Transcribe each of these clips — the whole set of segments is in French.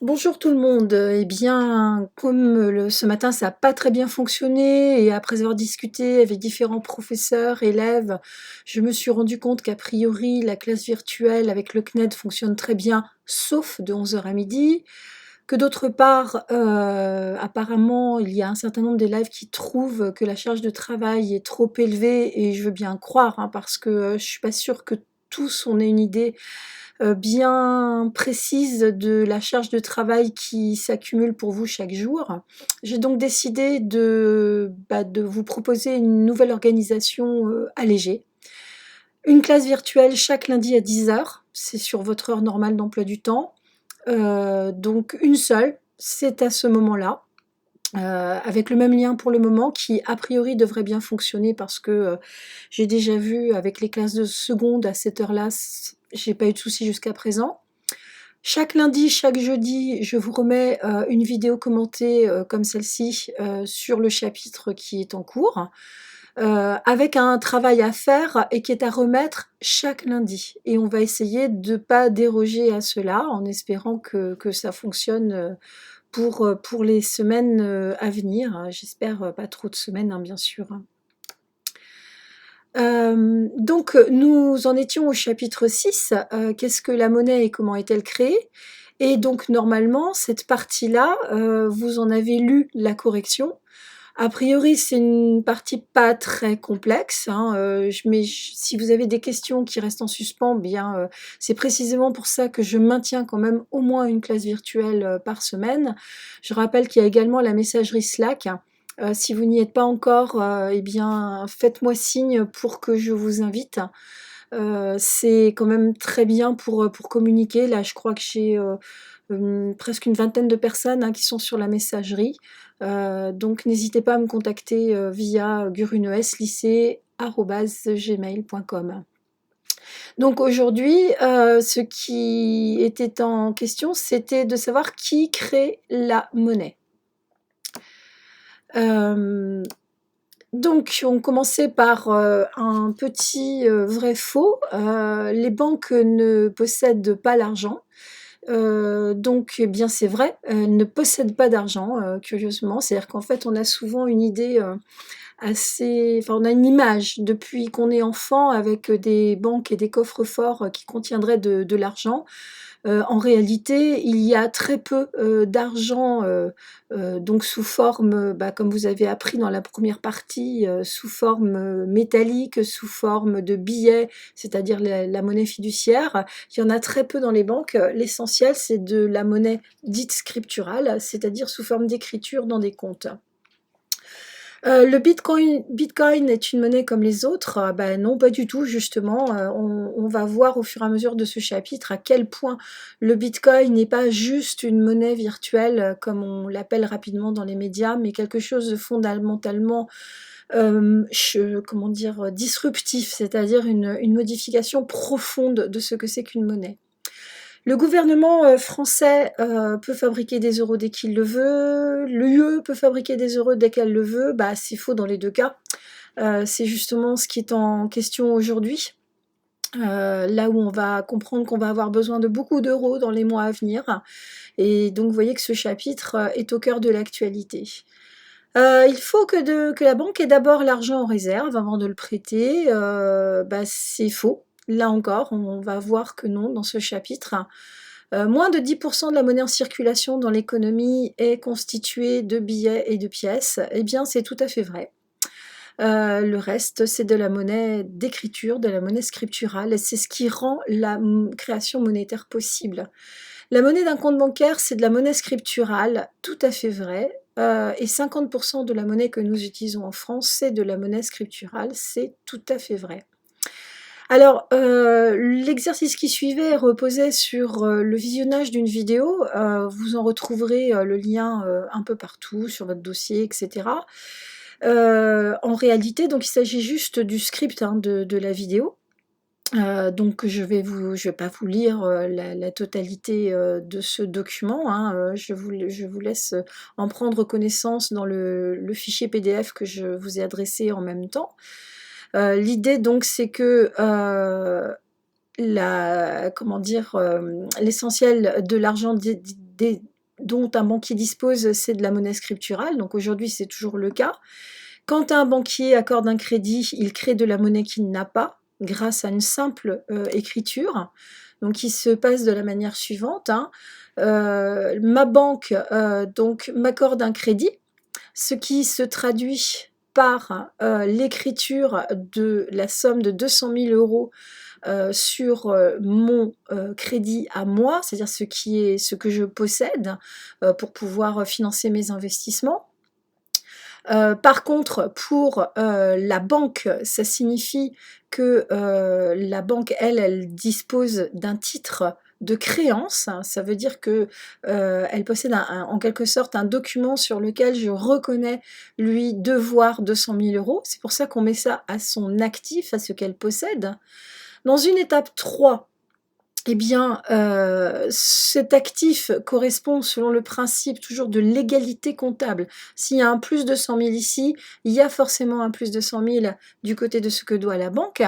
Bonjour tout le monde. Eh bien, comme ce matin ça n'a pas très bien fonctionné et après avoir discuté avec différents professeurs, élèves, je me suis rendu compte qu'a priori la classe virtuelle avec le CNED fonctionne très bien, sauf de 11 heures à midi. Que d'autre part, apparemment, il y a un certain nombre d'élèves qui trouvent que la charge de travail est trop élevée et je veux bien croire, hein, parce que je suis pas sûre que tous on ait une idée bien précise de la charge de travail qui s'accumule pour vous chaque jour. J'ai donc décidé de vous proposer une nouvelle organisation allégée. Une classe virtuelle chaque lundi à 10 heures, c'est sur votre heure normale d'emploi du temps. Donc une seule, c'est à ce moment-là. Avec le même lien pour le moment qui a priori devrait bien fonctionner parce que j'ai déjà vu avec les classes de seconde à cette heure-là, j'ai pas eu de soucis jusqu'à présent. Chaque lundi, chaque jeudi, je vous remets une vidéo commentée comme celle-ci sur le chapitre qui est en cours, avec un travail à faire et qui est à remettre chaque lundi. Et on va essayer de ne pas déroger à cela en espérant que ça fonctionne pour les semaines à venir. J'espère pas trop de semaines, hein, bien sûr. Donc nous en étions au chapitre 6, qu'est-ce que la monnaie et comment est-elle créée? Et donc normalement cette partie-là, vous en avez lu la correction. A priori, c'est une partie pas très complexe, hein, mais si vous avez des questions qui restent en suspens, bien, c'est précisément pour ça que je maintiens quand même au moins une classe virtuelle, par semaine. Je rappelle qu'il y a également la messagerie Slack. Si vous n'y êtes pas encore, eh bien, faites-moi signe pour que je vous invite. C'est quand même très bien pour communiquer. Là, je crois que j'ai, presque une vingtaine de personnes, hein, qui sont sur la messagerie. Donc n'hésitez pas à me contacter, via guruneslycée@gmail.com. Donc aujourd'hui, ce qui était en question, c'était de savoir qui crée la monnaie. Hem Donc, on commençait par un petit vrai-faux. Les banques ne possèdent pas l'argent. Donc, eh bien, c'est vrai, elles ne possèdent pas d'argent, curieusement. C'est-à-dire qu'en fait, on a souvent une idée on a une image depuis qu'on est enfant avec des banques et des coffres-forts qui contiendraient de l'argent. En réalité, il y a très peu d'argent, donc sous forme, comme vous avez appris dans la première partie, sous forme métallique, sous forme de billets, c'est-à-dire la monnaie fiduciaire. Il y en a très peu dans les banques. L'essentiel, c'est de la monnaie dite scripturale, c'est-à-dire sous forme d'écriture dans des comptes. Le bitcoin est une monnaie comme les autres? Non, pas du tout justement, on va voir au fur et à mesure de ce chapitre à quel point le bitcoin n'est pas juste une monnaie virtuelle, comme on l'appelle rapidement dans les médias, mais quelque chose de fondamentalement, comment dire? Disruptif, c'est-à-dire une modification profonde de ce que c'est qu'une monnaie. Le gouvernement français peut fabriquer des euros dès qu'il le veut, l'UE peut fabriquer des euros dès qu'elle le veut, c'est faux dans les deux cas. C'est justement ce qui est en question aujourd'hui, là où on va comprendre qu'on va avoir besoin de beaucoup d'euros dans les mois à venir. Et donc vous voyez que ce chapitre est au cœur de l'actualité. Il faut que la banque ait d'abord l'argent en réserve avant de le prêter. C'est faux. Là encore, on va voir que non dans ce chapitre. Moins de 10% de la monnaie en circulation dans l'économie est constituée de billets et de pièces. Eh bien, c'est tout à fait vrai. Le reste, c'est de la monnaie d'écriture, de la monnaie scripturale, et c'est ce qui rend la création monétaire possible. La monnaie d'un compte bancaire, c'est de la monnaie scripturale, tout à fait vrai. Et 50% de la monnaie que nous utilisons en France, c'est de la monnaie scripturale, c'est tout à fait vrai. Alors, l'exercice qui suivait reposait sur le visionnage d'une vidéo. Vous en retrouverez le lien un peu partout sur votre dossier, etc. En réalité, donc il s'agit juste du script, hein, de la vidéo. Donc je vais pas vous lire la totalité de ce document, hein, je vous laisse en prendre connaissance dans le fichier PDF que je vous ai adressé en même temps. L'idée donc c'est que l'essentiel de l'argent dont un banquier dispose, c'est de la monnaie scripturale, donc aujourd'hui c'est toujours le cas. Quand un banquier accorde un crédit, il crée de la monnaie qu'il n'a pas, grâce à une simple écriture. Donc il se passe de la manière suivante, hein. Ma banque donc m'accorde un crédit, ce qui se traduit par l'écriture de la somme de 200 000 € sur mon crédit à moi, c'est-à-dire ce que je possède pour pouvoir financer mes investissements. Par contre, pour la banque, ça signifie que la banque, elle dispose d'un titre de créance. Ça veut dire que elle possède en quelque sorte un document sur lequel je reconnais lui devoir 200 000 €. C'est pour ça qu'on met ça à son actif, à ce qu'elle possède. Dans une étape 3, eh bien, cet actif correspond selon le principe toujours de l'égalité comptable. S'il y a un plus de 100 000 ici, il y a forcément un plus de 100 000 du côté de ce que doit la banque. Eh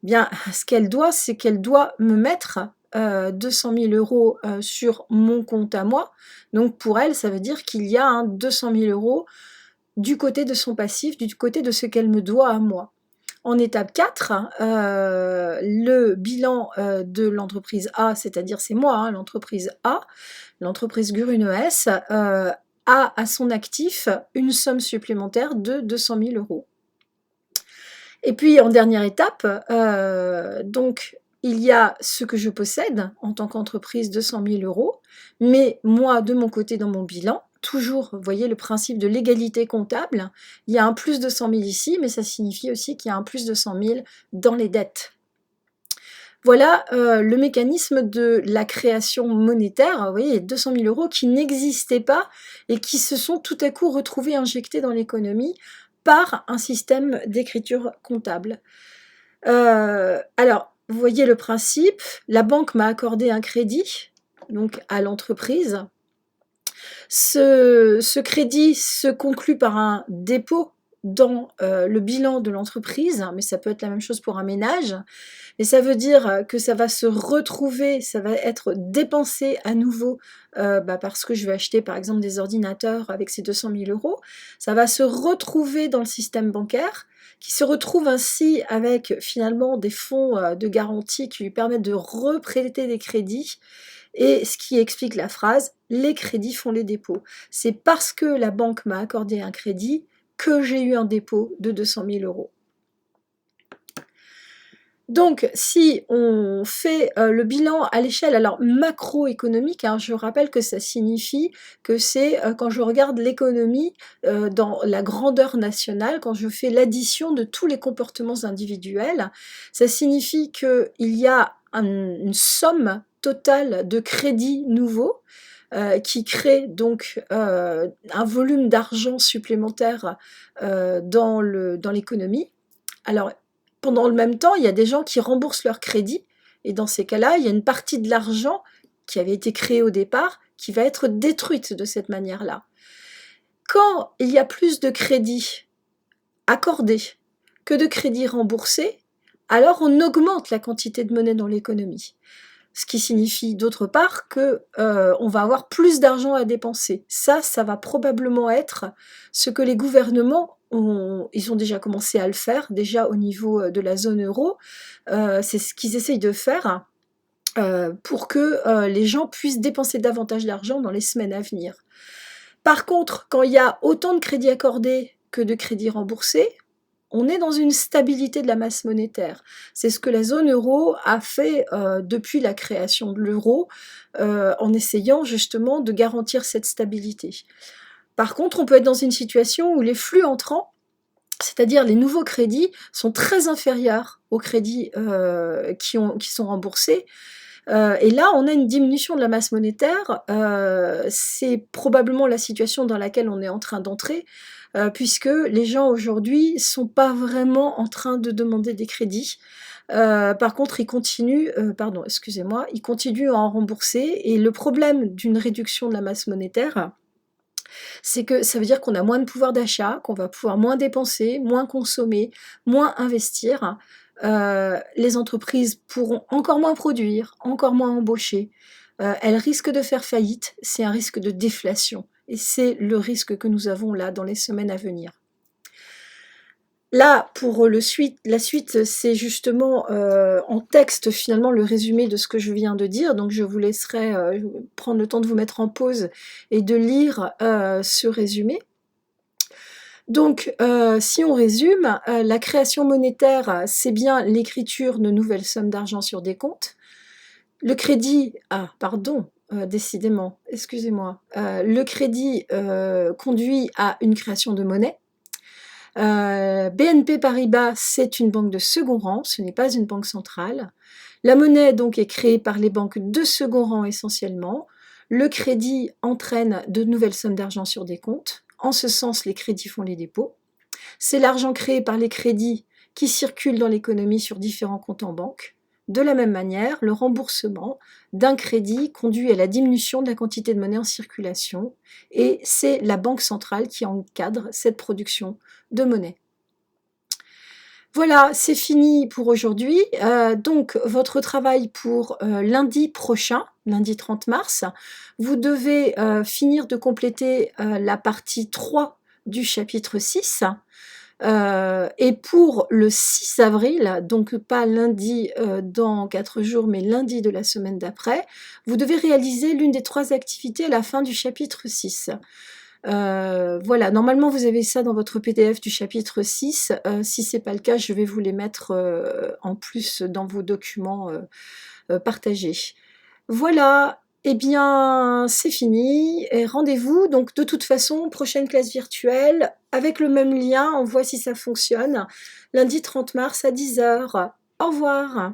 bien, ce qu'elle doit, c'est qu'elle doit me mettre 200 000 € sur mon compte à moi. Donc pour elle, ça veut dire qu'il y a un 200 000 € du côté de son passif, du côté de ce qu'elle me doit à moi. En étape 4, le bilan de l'entreprise A, c'est-à-dire c'est moi, hein, l'entreprise A, l'entreprise Gurune ES, a à son actif une somme supplémentaire de 200 000 €. Et puis en dernière étape, donc il y a ce que je possède en tant qu'entreprise, 200 000 €, mais moi de mon côté dans mon bilan, toujours, vous voyez le principe de l'égalité comptable, il y a un plus de 100 000 ici, mais ça signifie aussi qu'il y a un plus de 100 000 dans les dettes. Voilà le mécanisme de la création monétaire, vous voyez, 200 000 € qui n'existaient pas et qui se sont tout à coup retrouvés injectés dans l'économie par un système d'écriture comptable. Alors, vous voyez le principe, la banque m'a accordé un crédit, donc à l'entreprise. Ce crédit se conclut par un dépôt dans le bilan de l'entreprise, mais ça peut être la même chose pour un ménage. Et ça veut dire que ça va se retrouver, ça va être dépensé à nouveau parce que je vais acheter par exemple des ordinateurs avec ces 200 000 €. Ça va se retrouver dans le système bancaire, qui se retrouve ainsi avec finalement des fonds de garantie qui lui permettent de reprêter des crédits. Et ce qui explique la phrase « les crédits font les dépôts ». C'est parce que la banque m'a accordé un crédit que j'ai eu un dépôt de 200 000 €. Donc, si on fait le bilan à l'échelle alors macroéconomique, hein, je rappelle que ça signifie que c'est quand je regarde l'économie dans la grandeur nationale, quand je fais l'addition de tous les comportements individuels, ça signifie qu'il y a une somme totale de crédits nouveaux qui crée donc un volume d'argent supplémentaire dans l'économie. Alors, pendant le même temps, il y a des gens qui remboursent leurs crédits, et dans ces cas-là, il y a une partie de l'argent qui avait été créée au départ qui va être détruite de cette manière-là. Quand il y a plus de crédits accordés que de crédits remboursés, alors on augmente la quantité de monnaie dans l'économie. Ce qui signifie d'autre part qu'on va avoir plus d'argent à dépenser. Ça va probablement être ce que les gouvernements ils ont déjà commencé à le faire, déjà au niveau de la zone euro. C'est ce qu'ils essayent de faire pour que les gens puissent dépenser davantage d'argent dans les semaines à venir. Par contre, quand il y a autant de crédits accordés que de crédits remboursés, on est dans une stabilité de la masse monétaire. C'est ce que la zone euro a fait depuis la création de l'euro, en essayant justement de garantir cette stabilité. Par contre, on peut être dans une situation où les flux entrants, c'est-à-dire les nouveaux crédits, sont très inférieurs aux crédits qui sont remboursés. Et là, on a une diminution de la masse monétaire. C'est probablement la situation dans laquelle on est en train d'entrer, puisque les gens aujourd'hui ne sont pas vraiment en train de demander des crédits. Par contre, ils continuent à en rembourser. Et le problème d'une réduction de la masse monétaire, c'est que ça veut dire qu'on a moins de pouvoir d'achat, qu'on va pouvoir moins dépenser, moins consommer, moins investir. Les entreprises pourront encore moins produire, encore moins embaucher. elle risque de faire faillite, c'est un risque de déflation et c'est le risque que nous avons là dans les semaines à venir. Là, pour la suite, c'est justement en texte finalement le résumé de ce que je viens de dire, donc je vous laisserai prendre le temps de vous mettre en pause et de lire ce résumé. Donc, si on résume, la création monétaire, c'est bien l'écriture de nouvelles sommes d'argent sur des comptes. Le crédit, ah pardon, décidément, excusez-moi, le crédit conduit à une création de monnaie. BNP Paribas, c'est une banque de second rang, ce n'est pas une banque centrale. La monnaie donc est créée par les banques de second rang essentiellement. Le crédit entraîne de nouvelles sommes d'argent sur des comptes. En ce sens, les crédits font les dépôts. C'est l'argent créé par les crédits qui circulent dans l'économie sur différents comptes en banque. De la même manière, le remboursement d'un crédit conduit à la diminution de la quantité de monnaie en circulation et c'est la banque centrale qui encadre cette production de monnaie. Voilà, c'est fini pour aujourd'hui. Donc, votre travail pour lundi prochain, lundi 30 mars, vous devez finir de compléter la partie 3 du chapitre 6. Et pour le 6 avril, donc pas lundi dans 4 jours, mais lundi de la semaine d'après, vous devez réaliser l'une des 3 activités à la fin du chapitre 6. Voilà, normalement vous avez ça dans votre PDF du chapitre 6. Si ce n'est pas le cas, je vais vous les mettre en plus dans vos documents partagés. Voilà, eh bien c'est fini et rendez-vous donc de toute façon, prochaine classe virtuelle avec le même lien, on voit si ça fonctionne, lundi 30 mars à 10 h. Au revoir.